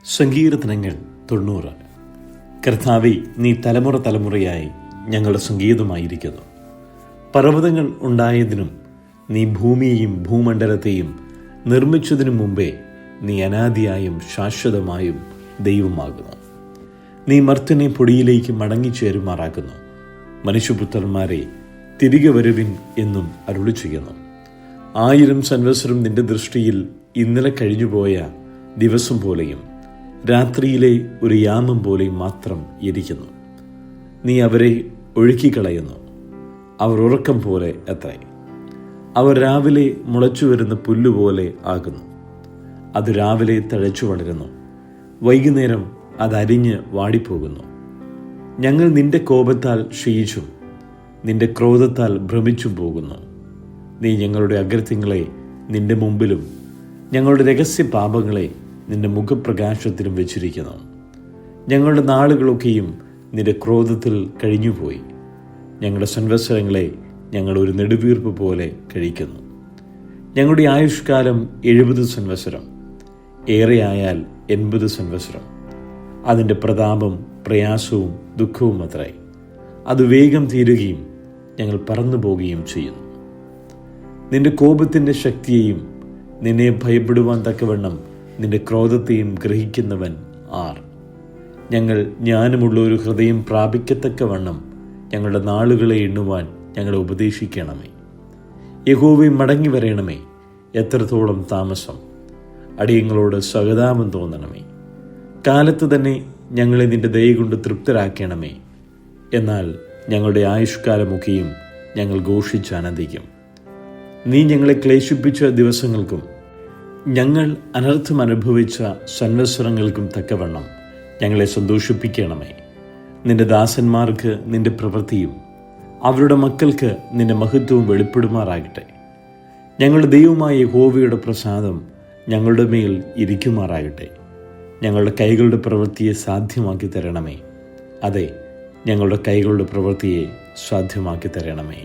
സങ്കീർത്തനങ്ങൾ 90. കർത്താവേ, നീ തലമുറ തലമുറയായി ഞങ്ങളുടെ സംഗീതമായിരിക്കുന്നു. പർവ്വതങ്ങൾ ഉണ്ടായതിനും നീ ഭൂമിയെയും ഭൂമണ്ഡലത്തെയും നിർമ്മിച്ചതിനു മുമ്പേ നീ അനാദിയായും ശാശ്വതമായും ദൈവമാകുന്നു. നീ മർത്യനെ പൊടിയിലേക്ക് മടങ്ങിച്ചേരുമാറാക്കുന്നു. മനുഷ്യപുത്രന്മാരെ, തിരികെ വരുവിൻ എന്നും അരുളി ചെയ്യുന്നു. 1000 സംവത്സരം നിന്റെ ദൃഷ്ടിയിൽ ഇന്നലെ കഴിഞ്ഞുപോയ ദിവസം പോലെയും രാത്രിയിലെ ഒരു യാമം പോലെയും മാത്രം ഇരിക്കുന്നു. നീ അവരെ ഒഴുക്കിക്കളയുന്നു. അവർ ഉറക്കം പോലെ അത്രേ. അവർ രാവിലെ മുളച്ചു വരുന്ന പുല്ലുപോലെ ആകുന്നു. അത് രാവിലെ തഴച്ചു വളരുന്നു, വൈകുന്നേരം അതരിഞ്ഞ് വാടിപ്പോകുന്നു. ഞങ്ങൾ നിന്റെ കോപത്താൽ ക്ഷയിച്ചും നിന്റെ ക്രോധത്താൽ ഭ്രമിച്ചും പോകുന്നു. നീ ഞങ്ങളുടെ അകൃത്യങ്ങളെ നിന്റെ മുമ്പിലും ഞങ്ങളുടെ രഹസ്യ പാപങ്ങളെ നിന്റെ മുഖപ്രകാശത്തിലും വെച്ചിരിക്കുന്നു. ഞങ്ങളുടെ നാളുകളൊക്കെയും നിന്റെ ക്രോധത്തിൽ കഴിഞ്ഞുപോയി. ഞങ്ങളുടെ സംവത്സരങ്ങളെ ഞങ്ങൾ ഒരു നെടുവീർപ്പ് പോലെ കഴിക്കുന്നു. ഞങ്ങളുടെ ആയുഷ്കാലം 70 സംവത്സരം, ഏറെയായാൽ 80 സംവത്സരം. അതിൻ്റെ പ്രതാപം പ്രയാസവും ദുഃഖവും അത്രേ. അത് വേഗം തീരുകയും ഞങ്ങൾ പറന്നു പോവുകയും ചെയ്യുന്നു. നിന്റെ കോപത്തിൻ്റെ ശക്തിയെയും നിന്നെ ഭയപ്പെടുവാൻ തക്കവണ്ണം നിന്റെ ക്രോധത്തെയും ഗ്രഹിക്കുന്നവൻ ആർ? ഞങ്ങൾ ജ്ഞാനമുള്ള ഒരു ഹൃദയം പ്രാപിക്കത്തക്കവണ്ണം ഞങ്ങളുടെ നാളുകളെ എണ്ണുവാൻ ഞങ്ങളെ ഉപദേശിക്കണമേ. യഹോവേ, മടങ്ങി വരണമേ. എത്രത്തോളം താമസം? അടിയങ്ങളോട് സഹതാപം തോന്നണമേ. കാലത്ത് തന്നെ ഞങ്ങളെ നിന്റെ ദയ കൊണ്ട് തൃപ്തരാക്കണമേ. എന്നാൽ ഞങ്ങളുടെ ആയുഷ്കാലമൊക്കെയും ഞങ്ങൾ ഘോഷിച്ചാനന്ദിക്കും. നീ ഞങ്ങളെ ക്ലേശിപ്പിച്ച ദിവസങ്ങൾക്കും ഞങ്ങൾ അനർത്ഥം അനുഭവിച്ച സംവത്സരങ്ങൾക്കും തക്കവണ്ണം ഞങ്ങളെ സന്തോഷിപ്പിക്കണമേ. നിന്റെ ദാസന്മാർക്ക് നിന്റെ പ്രവൃത്തിയും അവരുടെ മക്കൾക്ക് നിന്റെ മഹത്വവും വെളിപ്പെടുമാറാകട്ടെ. ഞങ്ങളുടെ ദൈവമായ യഹോവയുടെ പ്രസാദം ഞങ്ങളുടെ മേൽ ഇരിക്കുമാറാകട്ടെ. ഞങ്ങളുടെ കൈകളുടെ പ്രവൃത്തിയെ സാധ്യമാക്കി തരണമേ. അതെ, ഞങ്ങളുടെ കൈകളുടെ പ്രവൃത്തിയെ സാധ്യമാക്കി തരണമേ.